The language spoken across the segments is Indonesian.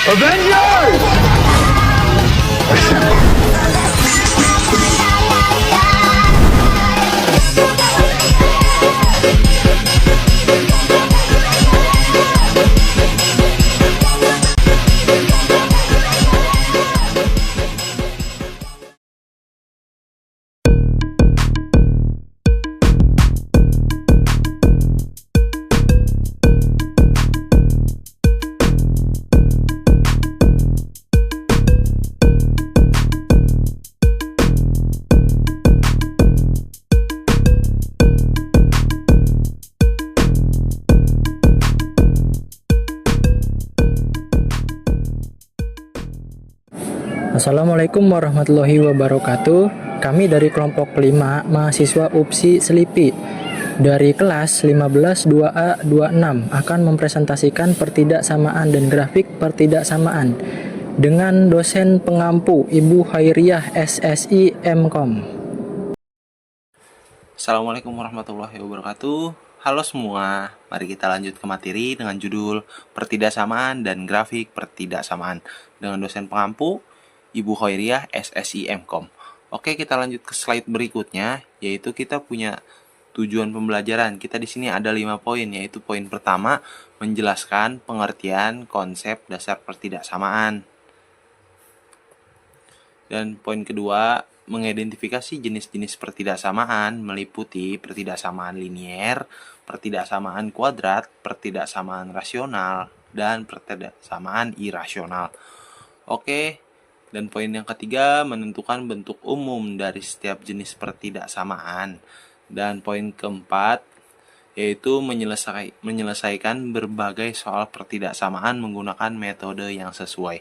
Avengers! Assalamualaikum warahmatullahi wabarakatuh. Kami dari kelompok 5 mahasiswa UPSI Selipi dari kelas 15 2A 26 akan mempresentasikan pertidaksamaan dan grafik pertidaksamaan dengan dosen pengampu Ibu Hairiyah SSI Mkom. Assalamualaikum warahmatullahi wabarakatuh. Halo semua, mari kita lanjut ke materi dengan judul Pertidaksamaan dan Grafik Pertidaksamaan dengan dosen pengampu Ibu Khairiyah SSI Mkom. Oke, kita lanjut ke slide berikutnya, yaitu kita punya tujuan pembelajaran. Kita di sini ada 5 poin, yaitu poin pertama menjelaskan pengertian konsep dasar pertidaksamaan. Dan poin kedua, mengidentifikasi jenis-jenis pertidaksamaan meliputi pertidaksamaan linier, pertidaksamaan kuadrat, pertidaksamaan rasional, dan pertidaksamaan irasional. Oke, dan poin yang ketiga, menentukan bentuk umum dari setiap jenis pertidaksamaan. Dan poin keempat, yaitu menyelesaikan berbagai soal pertidaksamaan menggunakan metode yang sesuai.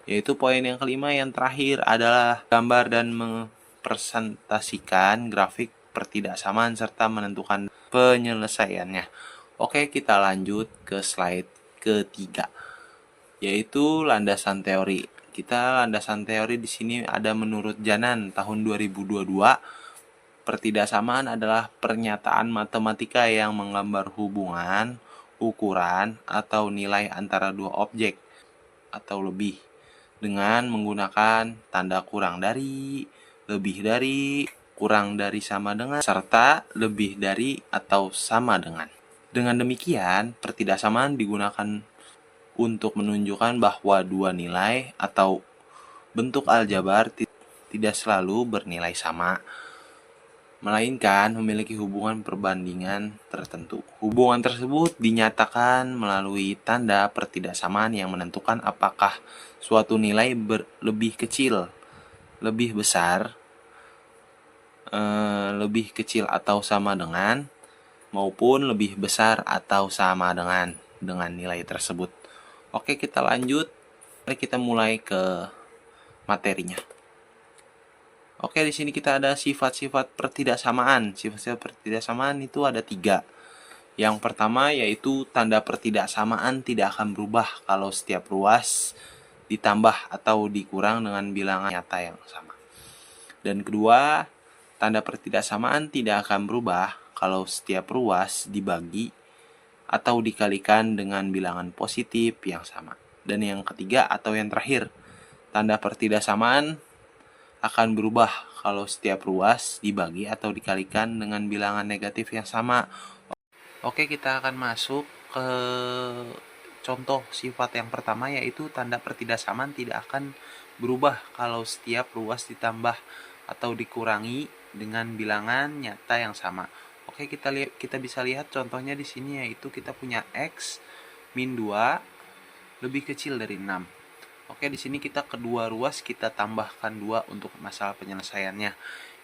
Yaitu poin yang kelima yang terakhir adalah gambar dan mempresentasikan grafik pertidaksamaan serta menentukan penyelesaiannya. Oke, kita lanjut ke slide ketiga, yaitu landasan teori. Landasan teori di sini ada menurut Janan tahun 2022. Pertidaksamaan adalah pernyataan matematika yang menggambar hubungan, ukuran, atau nilai antara dua objek atau lebih dengan menggunakan tanda kurang dari, lebih dari, kurang dari sama dengan, serta lebih dari atau sama dengan. Dengan demikian, pertidaksamaan digunakan untuk menunjukkan bahwa dua nilai atau bentuk aljabar tidak selalu bernilai sama, melainkan memiliki hubungan perbandingan tertentu. Hubungan tersebut dinyatakan melalui tanda pertidaksamaan yang menentukan apakah suatu nilai lebih kecil, lebih besar, lebih kecil atau sama dengan, maupun lebih besar atau sama dengan nilai tersebut. Oke, kita lanjut. Mari kita mulai ke materinya. Oke, di sini kita ada sifat-sifat pertidaksamaan. Sifat-sifat pertidaksamaan itu ada 3. Yang pertama yaitu tanda pertidaksamaan tidak akan berubah kalau setiap ruas ditambah atau dikurang dengan bilangan nyata yang sama. Dan kedua, tanda pertidaksamaan tidak akan berubah kalau setiap ruas dibagi atau dikalikan dengan bilangan positif yang sama. Dan yang ketiga atau yang terakhir, tanda pertidaksamaan akan berubah kalau setiap ruas dibagi atau dikalikan dengan bilangan negatif yang sama. Oke, kita akan masuk ke contoh sifat yang pertama, yaitu tanda pertidaksamaan tidak akan berubah kalau setiap ruas ditambah atau dikurangi dengan bilangan nyata yang sama. Oke, kita bisa lihat contohnya di sini, yaitu kita punya X min 2 lebih kecil dari 6. Oke, di sini kita kedua ruas kita tambahkan 2 untuk masalah penyelesaiannya,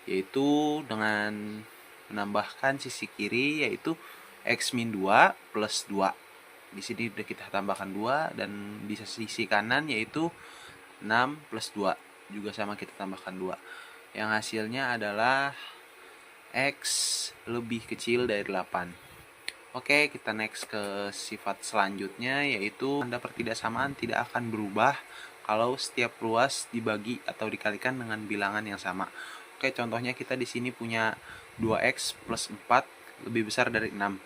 yaitu dengan menambahkan sisi kiri, yaitu X min 2 plus 2. Di sini sudah kita tambahkan 2, dan di sisi kanan yaitu 6 plus 2 juga sama kita tambahkan 2. Yang hasilnya adalah X lebih kecil dari 8. Oke, kita next ke sifat selanjutnya, yaitu tanda pertidaksamaan tidak akan berubah kalau setiap ruas dibagi atau dikalikan dengan bilangan yang sama. Oke, contohnya kita di sini punya 2x plus 4 lebih besar dari 6.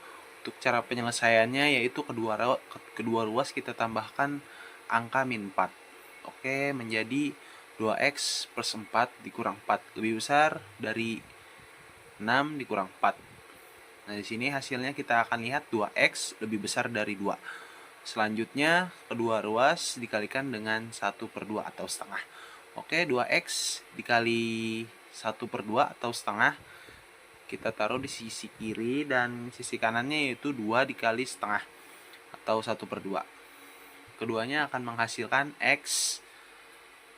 Untuk cara penyelesaiannya yaitu kedua ruas kita tambahkan angka min 4. Oke, menjadi 2x plus 4 dikurang 4 lebih besar dari 6 dikurang 4. Nah, di sini hasilnya kita akan lihat 2x lebih besar dari 2. Selanjutnya, kedua ruas dikalikan dengan 1/2 atau setengah. Oke, 2x dikali 1/2 atau setengah kita taruh di sisi kiri, dan sisi kanannya yaitu 2 dikali setengah atau 1/2. Keduanya akan menghasilkan x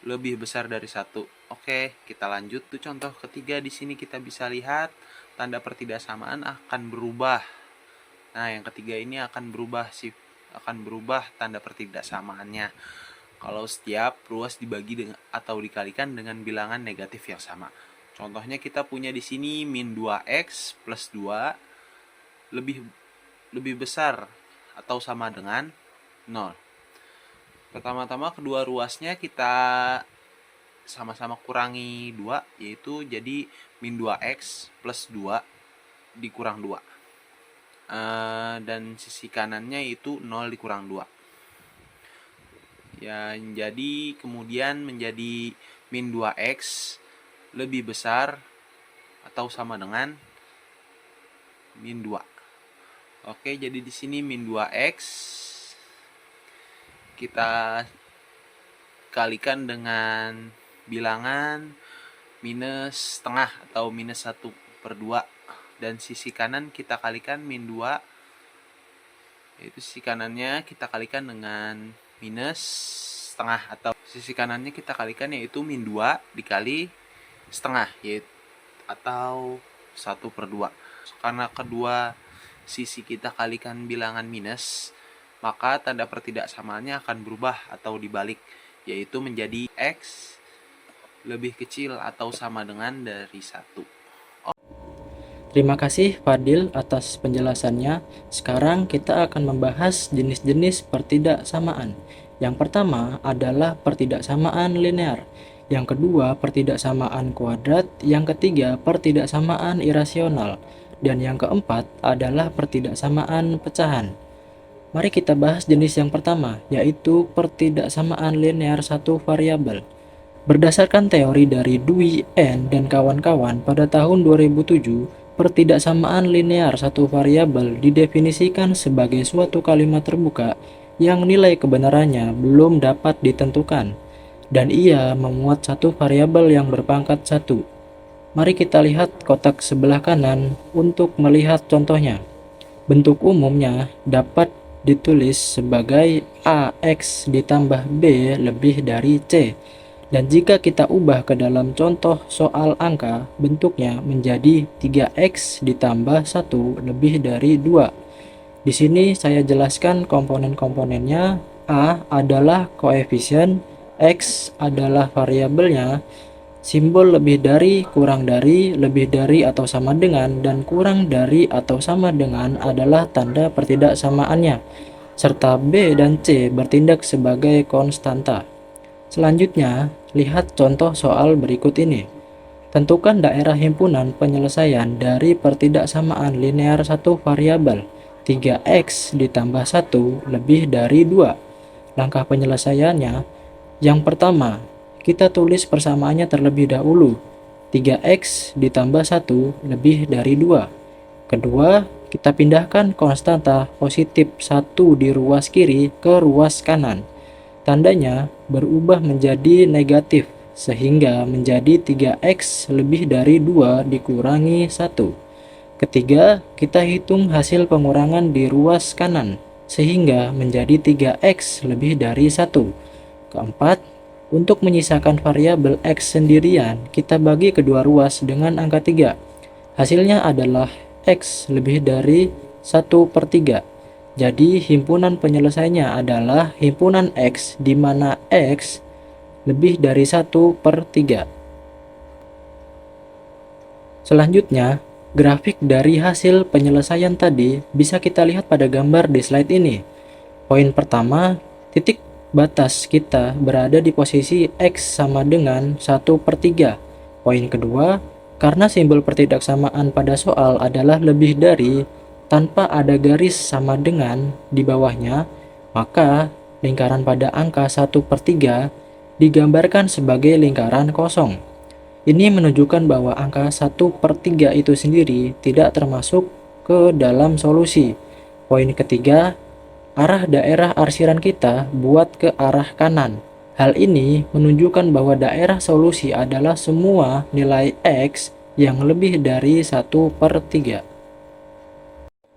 lebih besar dari 1. Oke, kita lanjut tuh contoh ketiga. Di sini kita bisa lihat tanda pertidaksamaan akan berubah. Nah, yang ketiga ini akan berubah tanda pertidaksamaannya kalau setiap ruas dibagi atau dikalikan dengan bilangan negatif yang sama. Contohnya kita punya di sini min 2x plus 2 lebih besar atau sama dengan 0. Pertama-tama kedua ruasnya kita sama-sama kurangi 2, yaitu jadi min 2x plus 2 dikurang 2. Dan sisi kanannya itu 0 dikurang 2. Ya, jadi kemudian menjadi min 2x lebih besar atau sama dengan min 2. Oke, jadi di sini min 2x kita kalikan dengan bilangan minus setengah atau minus 1/2, dan sisi kanan kita kalikan min 2, yaitu sisi kanannya kita kalikan dengan minus setengah, atau sisi kanannya kita kalikan yaitu min 2 dikali setengah, yaitu atau 1/2. Karena kedua sisi kita kalikan bilangan minus, maka tanda pertidaksamaannya akan berubah atau dibalik, yaitu menjadi x lebih kecil atau sama dengan dari 1. Terima kasih Fadil atas penjelasannya. Sekarang kita akan membahas jenis-jenis pertidaksamaan. Yang pertama adalah pertidaksamaan linear. Yang kedua, pertidaksamaan kuadrat. Yang ketiga, pertidaksamaan irasional. Dan yang keempat adalah pertidaksamaan pecahan. Mari kita bahas jenis yang pertama, yaitu pertidaksamaan linear satu variabel. Berdasarkan teori dari Dewey, N, dan kawan-kawan pada tahun 2007, pertidaksamaan linear satu variabel didefinisikan sebagai suatu kalimat terbuka yang nilai kebenarannya belum dapat ditentukan, dan ia memuat satu variabel yang berpangkat 1. Mari kita lihat kotak sebelah kanan untuk melihat contohnya. Bentuk umumnya dapat ditulis sebagai AX ditambah B lebih dari C. Dan jika kita ubah ke dalam contoh soal angka, bentuknya menjadi 3X ditambah 1 lebih dari 2. Di sini saya jelaskan komponen-komponennya. A adalah koefisien, X adalah variabelnya, simbol lebih dari, kurang dari, lebih dari atau sama dengan, dan kurang dari atau sama dengan adalah tanda pertidaksamaannya, serta B dan C bertindak sebagai konstanta. Selanjutnya, lihat contoh soal berikut ini. Tentukan daerah himpunan penyelesaian dari pertidaksamaan linear satu variabel 3x ditambah 1 lebih dari 2. Langkah penyelesaiannya, yang pertama, kita tulis persamaannya terlebih dahulu. 3x ditambah 1 lebih dari 2. Kedua, kita pindahkan konstanta positif 1 di ruas kiri ke ruas kanan. Tandanya berubah menjadi negatif, sehingga menjadi 3x lebih dari 2 dikurangi 1. Ketiga, kita hitung hasil pengurangan di ruas kanan, sehingga menjadi 3x lebih dari 1. Keempat, untuk menyisakan variabel x sendirian, kita bagi kedua ruas dengan angka 3. Hasilnya adalah x lebih dari 1/3. Jadi himpunan penyelesaiannya adalah himpunan X, di mana X lebih dari 1/3. Selanjutnya, grafik dari hasil penyelesaian tadi bisa kita lihat pada gambar di slide ini. Poin pertama, titik batas kita berada di posisi X sama dengan 1/3. Poin kedua, karena simbol pertidaksamaan pada soal adalah lebih dari tanpa ada garis sama dengan di bawahnya, maka lingkaran pada angka 1/3 digambarkan sebagai lingkaran kosong. Ini menunjukkan bahwa angka 1/3 itu sendiri tidak termasuk ke dalam solusi. Poin ketiga, arah daerah arsiran kita buat ke arah kanan. Hal ini menunjukkan bahwa daerah solusi adalah semua nilai X yang lebih dari 1/3.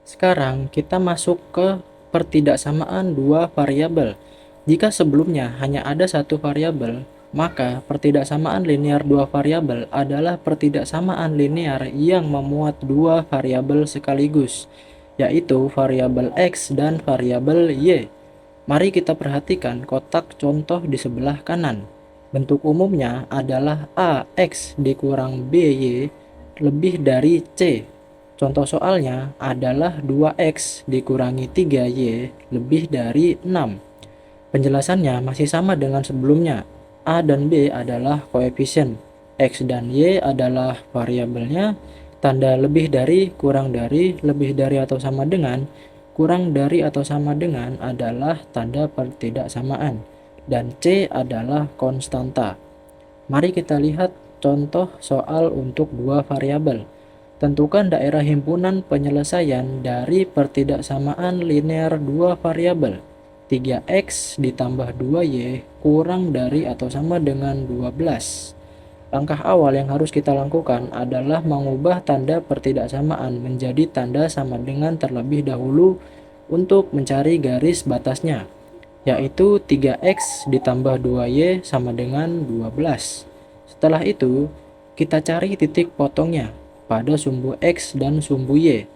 Sekarang kita masuk ke pertidaksamaan dua variabel. Jika sebelumnya hanya ada satu variabel, maka pertidaksamaan linear dua variabel adalah pertidaksamaan linear yang memuat dua variabel sekaligus, yaitu variabel X dan variabel Y. Mari kita perhatikan kotak contoh di sebelah kanan. Bentuk umumnya adalah AX dikurang BY lebih dari C. Contoh soalnya adalah 2X dikurangi 3Y lebih dari 6. Penjelasannya masih sama dengan sebelumnya. A dan B adalah koefisien, X dan Y adalah variabelnya, tanda lebih dari, kurang dari, lebih dari atau sama dengan, kurang dari atau sama dengan adalah tanda pertidaksamaan, dan C adalah konstanta. Mari kita lihat contoh soal untuk dua variabel. Tentukan daerah himpunan penyelesaian dari pertidaksamaan linear dua variabel. 3X ditambah 2Y kurang dari atau sama dengan 12. Langkah awal yang harus kita lakukan adalah mengubah tanda pertidaksamaan menjadi tanda sama dengan terlebih dahulu untuk mencari garis batasnya, yaitu 3X ditambah 2Y sama dengan 12. Setelah itu, kita cari titik potongnya pada sumbu X dan sumbu Y.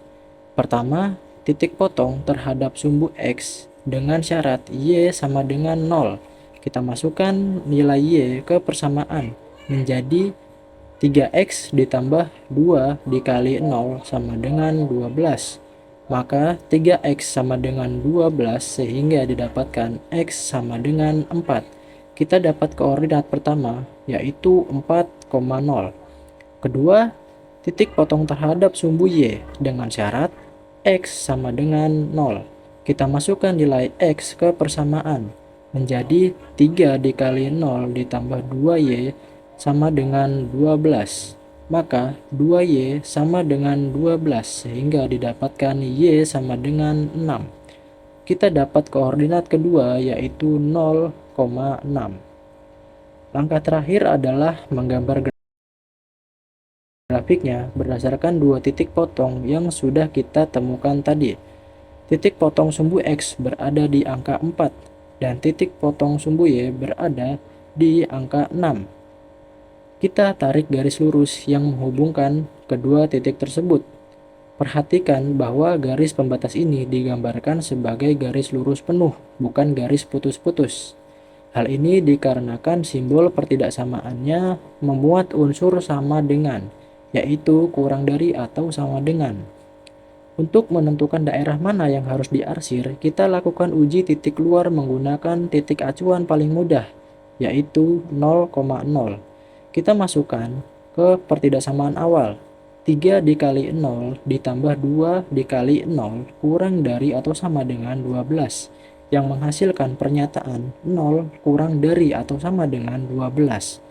Pertama, titik potong terhadap sumbu X dengan syarat Y sama dengan 0. Kita masukkan nilai Y ke persamaan menjadi 3X ditambah 2 dikali 0 sama dengan 12. Maka 3X sama dengan 12 sehingga didapatkan X sama dengan 4. Kita dapat koordinat pertama yaitu 4,0. Kedua, titik potong terhadap sumbu Y dengan syarat X sama dengan 0. Kita masukkan nilai X ke persamaan menjadi 3 dikali 0 ditambah 2Y sama dengan 12. Maka 2Y sama dengan 12 sehingga didapatkan Y sama dengan 6. Kita dapat koordinat kedua yaitu 0,6. Langkah terakhir adalah menggambar grafiknya berdasarkan dua titik potong yang sudah kita temukan tadi. Titik potong sumbu X berada di angka 4 dan titik potong sumbu Y berada di angka 6. Kita tarik garis lurus yang menghubungkan kedua titik tersebut. Perhatikan bahwa garis pembatas ini digambarkan sebagai garis lurus penuh, bukan garis putus-putus. Hal ini dikarenakan simbol pertidaksamaannya memuat unsur sama dengan, yaitu kurang dari atau sama dengan. Untuk menentukan daerah mana yang harus diarsir, kita lakukan uji titik luar menggunakan titik acuan paling mudah, yaitu 0,0. Kita masukkan ke pertidaksamaan awal. 3 dikali 0 ditambah 2 dikali 0 kurang dari atau sama dengan 12, yang menghasilkan pernyataan 0 kurang dari atau sama dengan 12.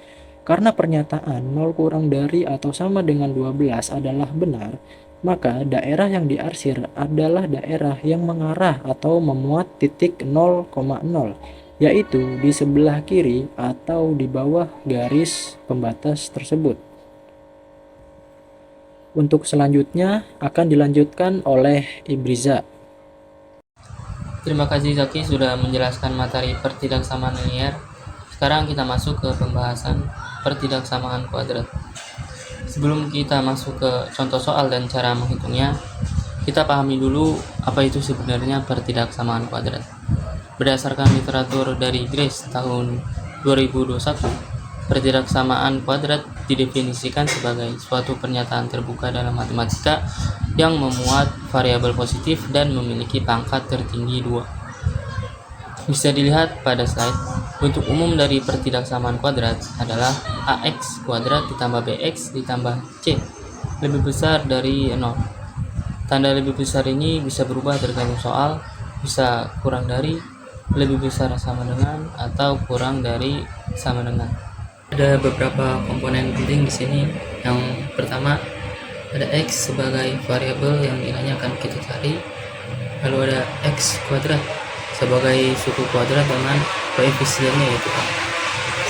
Karena pernyataan 0 kurang dari atau sama dengan 12 adalah benar, maka daerah yang diarsir adalah daerah yang mengarah atau memuat titik 0,0, yaitu di sebelah kiri atau di bawah garis pembatas tersebut. Untuk selanjutnya akan dilanjutkan oleh Ibriza. Terima kasih Zaki sudah menjelaskan materi pertidaksamaan linear. Sekarang kita masuk ke pembahasan pertidaksamaan kuadrat. Sebelum kita masuk ke contoh soal dan cara menghitungnya, kita pahami dulu apa itu sebenarnya pertidaksamaan kuadrat. Berdasarkan literatur dari Grace tahun 2021, pertidaksamaan kuadrat didefinisikan sebagai suatu pernyataan terbuka dalam matematika yang memuat variabel positif dan memiliki pangkat tertinggi 2. Bisa dilihat pada slide. Bentuk umum dari pertidaksamaan kuadrat adalah AX kuadrat ditambah BX ditambah C lebih besar dari 0. Tanda lebih besar ini bisa berubah tergantung soal, bisa kurang dari, lebih besar sama dengan atau kurang dari sama dengan. Ada beberapa komponen penting di sini. Yang pertama ada x sebagai variabel yang nilainya akan kita cari. Lalu ada x kuadrat sebagai suku kuadrat dengan koefisiennya yaitu a.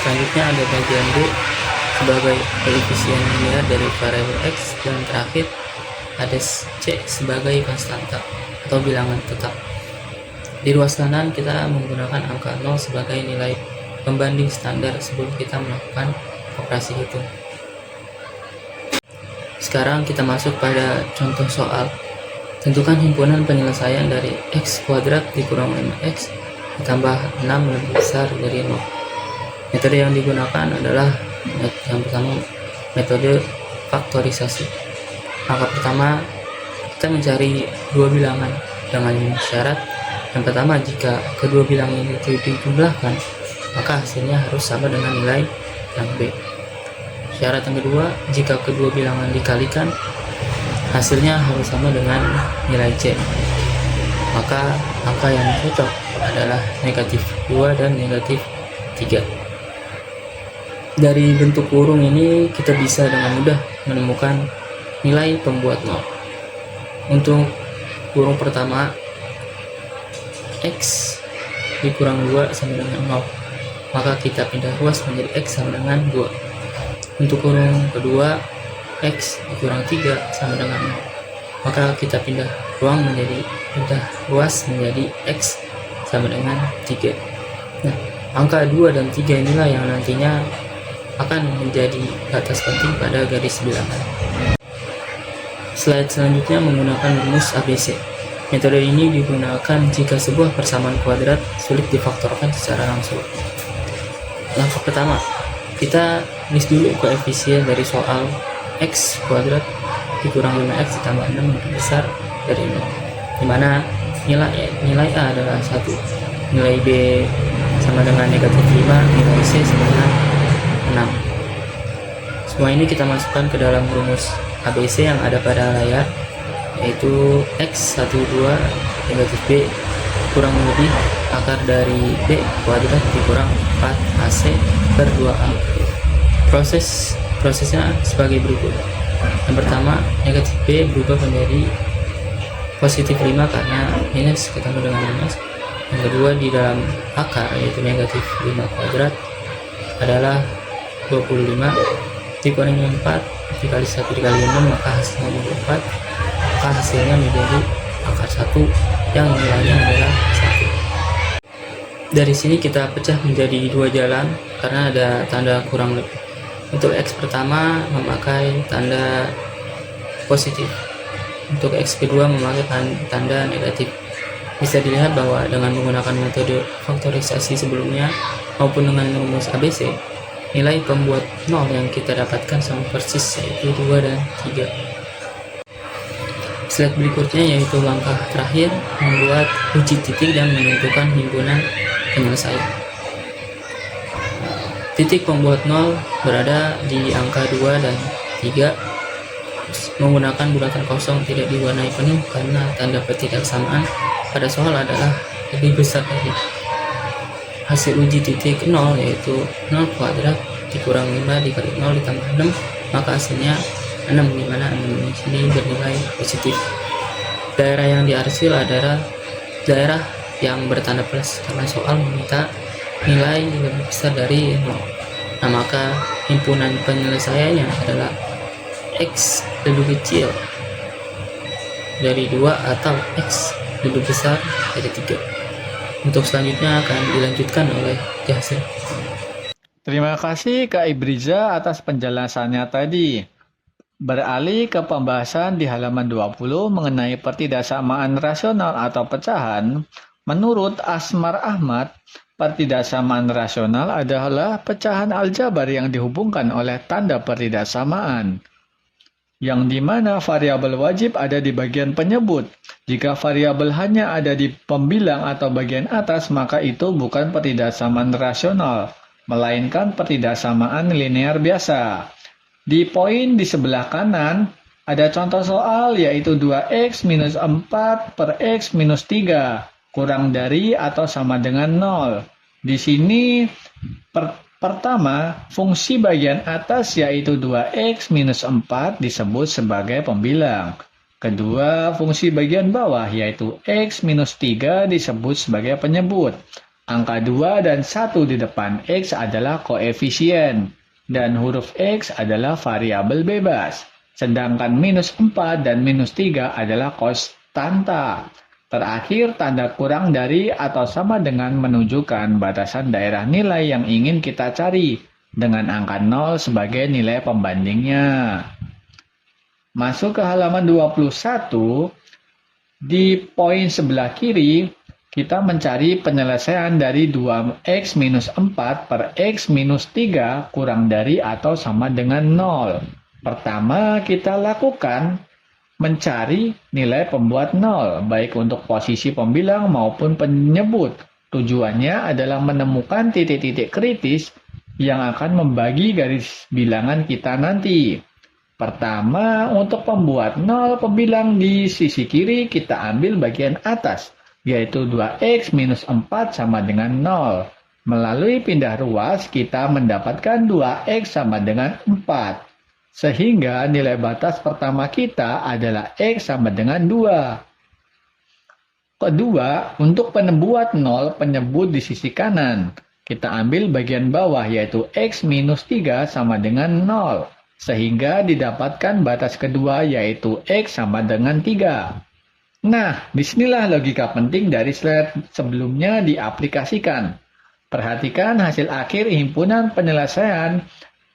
Selanjutnya ada bagian b sebagai koefisien linear dari variabel x, dan terakhir ada c sebagai konstanta atau bilangan tetap. Di ruas kanan kita menggunakan angka 0 sebagai nilai pembanding standar sebelum kita melakukan operasi hitung. Sekarang kita masuk pada contoh soal. Tentukan himpunan penyelesaian dari x kuadrat dikurang 5x ditambah 6 lebih besar dari 0. Metode yang digunakan adalah yang pertama metode faktorisasi. Langkah pertama, kita mencari dua bilangan dengan syarat yang pertama, jika kedua bilangan itu dijumlahkan, maka hasilnya harus sama dengan nilai yang B. Syarat yang kedua, jika kedua bilangan dikalikan, hasilnya harus sama dengan nilai C. Maka angka yang cocok adalah negatif 2 dan negatif 3. Dari bentuk kurung ini kita bisa dengan mudah menemukan nilai pembuat 0. Untuk kurung pertama, x dikurang 2 sama dengan 0, maka kita pindah ruas menjadi x sama dengan 2. Untuk kurung kedua, x dikurang 3 sama dengan 0, maka kita pindah ruas menjadi x sama dengan 3. Nah, angka 2 dan 3 inilah yang nantinya akan menjadi batas penting pada garis bilangan. Slide selanjutnya menggunakan rumus ABC. Metode ini digunakan jika sebuah persamaan kuadrat sulit difaktorkan secara langsung. Langkah pertama, kita list dulu koefisien dari soal x kuadrat dikurang 5x ditambah 6 lebih besar dari 0, dimana nilai A adalah 1, nilai B sama dengan negatif 5, nilai C sama dengan 6. Semua ini kita masukkan ke dalam rumus ABC yang ada pada layar, yaitu x 12 negatif B kurang lebih akar dari B kuadrat dikurang 4 AC per 2A. Prosesnya sebagai berikut. Yang pertama, negatif B berubah menjadi positif 5 karena minus ketemu dengan minus. Yang kedua, di dalam akar yaitu negatif 5 kuadrat adalah 25 dikurangi 4 dikali 1 dikali 6, maka hasilnya 24. Maka hasilnya menjadi akar 1 yang nilainya adalah 1. Dari sini kita pecah menjadi dua jalan karena ada tanda kurang lebih. Untuk x pertama memakai tanda positif, untuk x kedua memakai tanda negatif. Bisa dilihat bahwa dengan menggunakan metode faktorisasi sebelumnya maupun dengan rumus ABC, nilai pembuat 0 yang kita dapatkan sama persis, yaitu 2 dan 3. Slide berikutnya yaitu langkah terakhir, membuat uji titik dan menentukan himpunan penyelesaian. Titik pembuat 0 berada di angka 2 dan 3. Menggunakan bulatan kosong tidak diwarnai penuh karena tanda ketidaksamaan pada soal adalah lebih besar dari hasil uji titik 0, yaitu 0 kuadrat dikurang 5 dikali 0 ditambah 6, maka hasilnya 6, dimana 6 di sini bernilai positif. Daerah yang diarsir adalah daerah yang bertanda plus karena soal meminta nilai lebih besar dari 0. Nah, maka himpunan penyelesaiannya adalah x lebih kecil dari 2 atau x lebih besar dari 3. Untuk selanjutnya akan dilanjutkan oleh Jasir. Terima kasih Kak Ibriza atas penjelasannya tadi. Beralih ke pembahasan di halaman 20 mengenai pertidaksamaan rasional atau pecahan. Menurut Asmar Ahmad, pertidaksamaan rasional adalah pecahan aljabar yang dihubungkan oleh tanda pertidaksamaan, yang dimana variabel wajib ada di bagian penyebut. Jika variabel hanya ada di pembilang atau bagian atas, maka itu bukan pertidaksamaan rasional, melainkan pertidaksamaan linear biasa. Di poin di sebelah kanan, ada contoh soal yaitu 2x minus 4 per x minus 3. kurang dari atau sama dengan 0. Di sini pertama, fungsi bagian atas yaitu 2x minus 4 disebut sebagai pembilang. Kedua, fungsi bagian bawah yaitu x minus 3 disebut sebagai penyebut. Angka 2 dan 1 di depan x adalah koefisien, dan huruf x adalah variabel bebas. Sedangkan minus 4 dan minus 3 adalah konstanta. Terakhir, tanda kurang dari atau sama dengan menunjukkan batasan daerah nilai yang ingin kita cari, dengan angka 0 sebagai nilai pembandingnya. Masuk ke halaman 21, di poin sebelah kiri, kita mencari penyelesaian dari 2x minus 4 per x minus 3 kurang dari atau sama dengan 0. Pertama, kita lakukan mencari nilai pembuat 0, baik untuk posisi pembilang maupun penyebut. Tujuannya adalah menemukan titik-titik kritis yang akan membagi garis bilangan kita nanti. Pertama, untuk pembuat 0 pembilang di sisi kiri, kita ambil bagian atas, yaitu 2x minus 4 sama dengan 0. Melalui pindah ruas, kita mendapatkan 2x sama dengan 4. Sehingga nilai batas pertama kita adalah x sama dengan 2. Kedua, untuk pembuat 0 penyebut di sisi kanan, kita ambil bagian bawah yaitu x minus 3 sama dengan 0. Sehingga didapatkan batas kedua yaitu x sama dengan 3. Nah, disinilah logika penting dari slide sebelumnya diaplikasikan. Perhatikan hasil akhir himpunan penyelesaian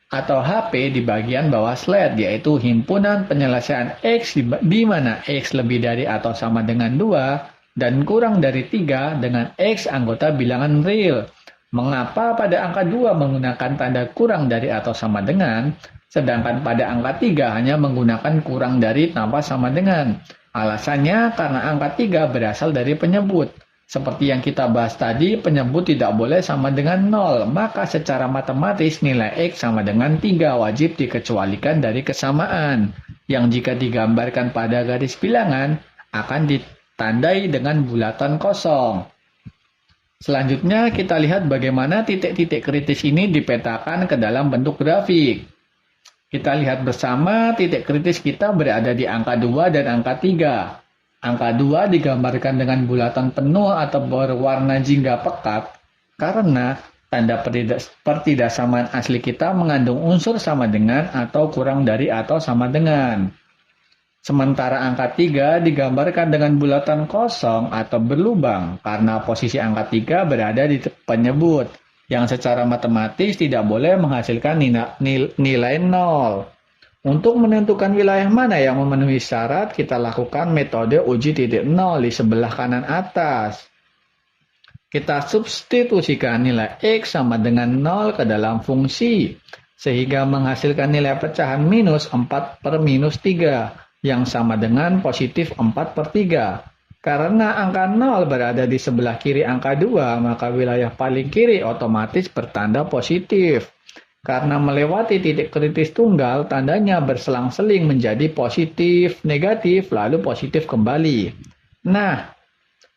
atau HP di bagian bawah slide, yaitu himpunan penyelesaian X di mana X lebih dari atau sama dengan 2 dan kurang dari 3 dengan X anggota bilangan real. Mengapa pada angka 2 menggunakan tanda kurang dari atau sama dengan, sedangkan pada angka 3 hanya menggunakan kurang dari tanpa sama dengan? Alasannya karena angka 3 berasal dari penyebut. Seperti yang kita bahas tadi, penyebut tidak boleh sama dengan 0, maka secara matematis nilai X sama dengan 3 wajib dikecualikan dari kesamaan, yang jika digambarkan pada garis bilangan akan ditandai dengan bulatan kosong. Selanjutnya kita lihat bagaimana titik-titik kritis ini dipetakan ke dalam bentuk grafik. Kita lihat bersama titik kritis kita berada di angka 2 dan angka 3. Angka 2 digambarkan dengan bulatan penuh atau berwarna jingga pekat karena tanda pertidaksamaan asli kita mengandung unsur sama dengan atau kurang dari atau sama dengan. Sementara angka 3 digambarkan dengan bulatan kosong atau berlubang karena posisi angka 3 berada di penyebut yang secara matematis tidak boleh menghasilkan nilai 0. Untuk menentukan wilayah mana yang memenuhi syarat, kita lakukan metode uji titik 0 di sebelah kanan atas. Kita substitusikan nilai X sama dengan 0 ke dalam fungsi, sehingga menghasilkan nilai pecahan minus 4 per minus 3, yang sama dengan positif 4 per 3. Karena angka 0 berada di sebelah kiri angka 2, maka wilayah paling kiri otomatis bertanda positif. Karena melewati titik kritis tunggal, tandanya berselang-seling menjadi positif, negatif, lalu positif kembali. Nah,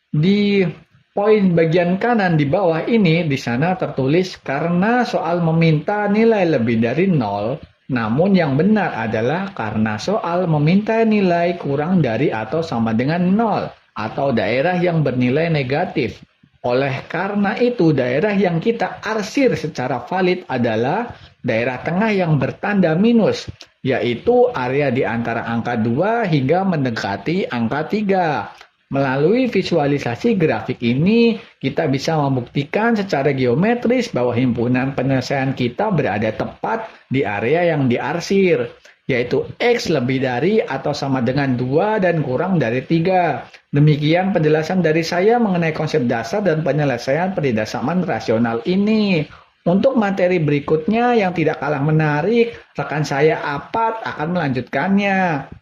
di poin bagian kanan di bawah ini, di sana tertulis karena soal meminta nilai lebih dari 0, namun yang benar adalah karena soal meminta nilai kurang dari atau sama dengan 0, atau daerah yang bernilai negatif. Oleh karena itu, daerah yang kita arsir secara valid adalah daerah tengah yang bertanda minus, yaitu area di antara angka 2 hingga mendekati angka 3. Melalui visualisasi grafik ini, kita bisa membuktikan secara geometris bahwa himpunan penyelesaian kita berada tepat di area yang diarsir, yaitu X lebih dari atau sama dengan 2 dan kurang dari 3. Demikian penjelasan dari saya mengenai konsep dasar dan penyelesaian pertidaksamaan rasional ini. Untuk materi berikutnya yang tidak kalah menarik, rekan saya Apat akan melanjutkannya.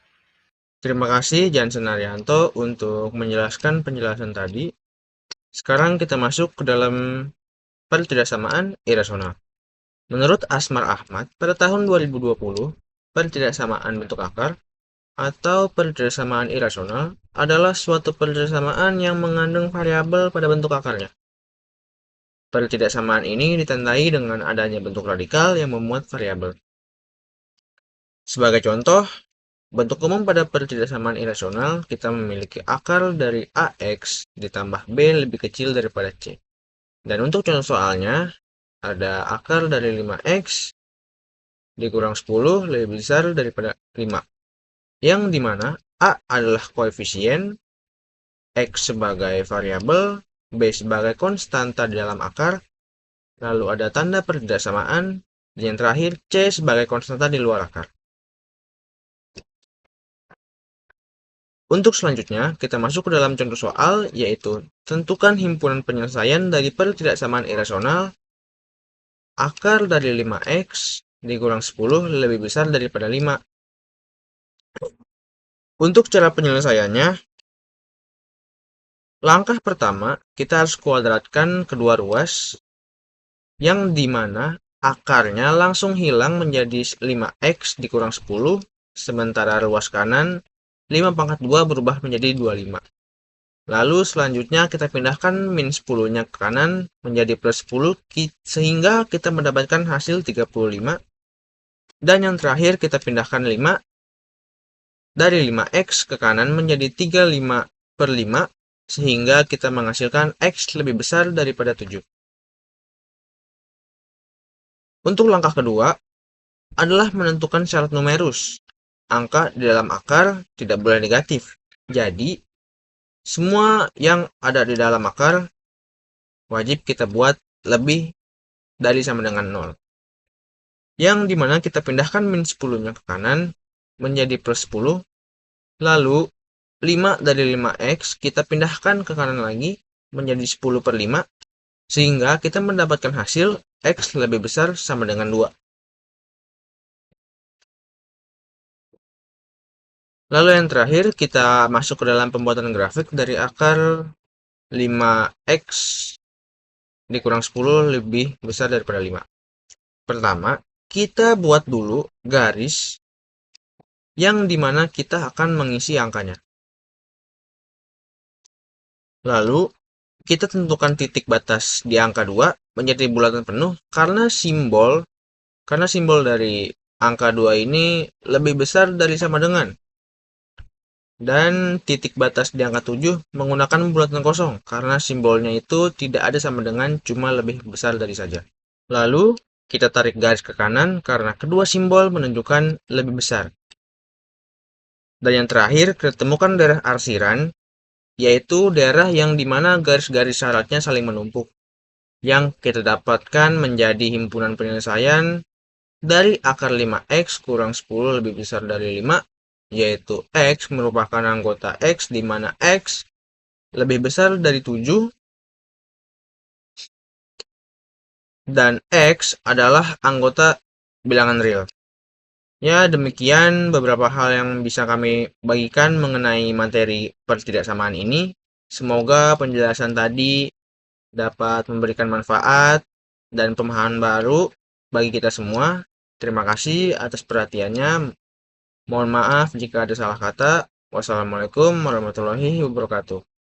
Terima kasih Jansen Arianto untuk menjelaskan penjelasan tadi. Sekarang kita masuk ke dalam pertidaksamaan irasional. Menurut Asmar Ahmad, pada tahun 2020, pertidaksamaan bentuk akar atau pertidaksamaan irasional adalah suatu pertidaksamaan yang mengandung variabel pada bentuk akarnya. Pertidaksamaan ini ditandai dengan adanya bentuk radikal yang memuat variabel. Sebagai contoh, bentuk umum pada pertidaksamaan irasional, kita memiliki akar dari AX ditambah B lebih kecil daripada C. Dan untuk contoh soalnya, ada akar dari 5X dikurang 10 lebih besar daripada 5. Yang dimana A adalah koefisien, X sebagai variabel, B sebagai konstanta di dalam akar, lalu ada tanda pertidaksamaan, dan yang terakhir C sebagai konstanta di luar akar. Untuk selanjutnya, kita masuk ke dalam contoh soal, yaitu tentukan himpunan penyelesaian dari pertidaksamaan irasional akar dari 5X dikurang 10 lebih besar daripada 5. Untuk cara penyelesaiannya, langkah pertama, kita harus kuadratkan kedua ruas, yang dimana akarnya langsung hilang menjadi 5X dikurang 10, sementara ruas kanan 5 pangkat 2 berubah menjadi 25. Lalu selanjutnya kita pindahkan min 10-nya ke kanan menjadi plus 10 sehingga kita mendapatkan hasil 35. Dan yang terakhir kita pindahkan 5 dari 5X ke kanan menjadi 35/5 sehingga kita menghasilkan X lebih besar daripada 7. Untuk langkah kedua adalah menentukan syarat numerus. Angka di dalam akar tidak boleh negatif. Jadi, semua yang ada di dalam akar wajib kita buat lebih dari sama dengan 0. Yang dimana kita pindahkan min 10-nya ke kanan menjadi plus 10. Lalu, 5 dari 5X kita pindahkan ke kanan lagi menjadi 10/5. Sehingga kita mendapatkan hasil X lebih besar sama dengan 2. Lalu yang terakhir, kita masuk ke dalam pembuatan grafik dari akar 5X dikurang 10 lebih besar daripada 5. Pertama, kita buat dulu garis yang dimana kita akan mengisi angkanya. Lalu, kita tentukan titik batas di angka 2 menjadi bulatan penuh karena simbol dari angka 2 ini lebih besar dari sama dengan. Dan titik batas di angka 7 menggunakan bulatan kosong karena simbolnya itu tidak ada sama dengan, cuma lebih besar dari saja. Lalu kita tarik garis ke kanan karena kedua simbol menunjukkan lebih besar. Dan yang terakhir kita temukan daerah arsiran, yaitu daerah yang dimana garis-garis syaratnya saling menumpuk. Yang kita dapatkan menjadi himpunan penyelesaian dari akar 5X kurang 10 lebih besar dari 5, yaitu X merupakan anggota X di mana X lebih besar dari 7 dan X adalah anggota bilangan real. Ya, demikian beberapa hal yang bisa kami bagikan mengenai materi pertidaksamaan ini. Semoga penjelasan tadi dapat memberikan manfaat dan pemahaman baru bagi kita semua. Terima kasih atas perhatiannya. Mohon maaf jika ada salah kata. Wassalamualaikum warahmatullahi wabarakatuh.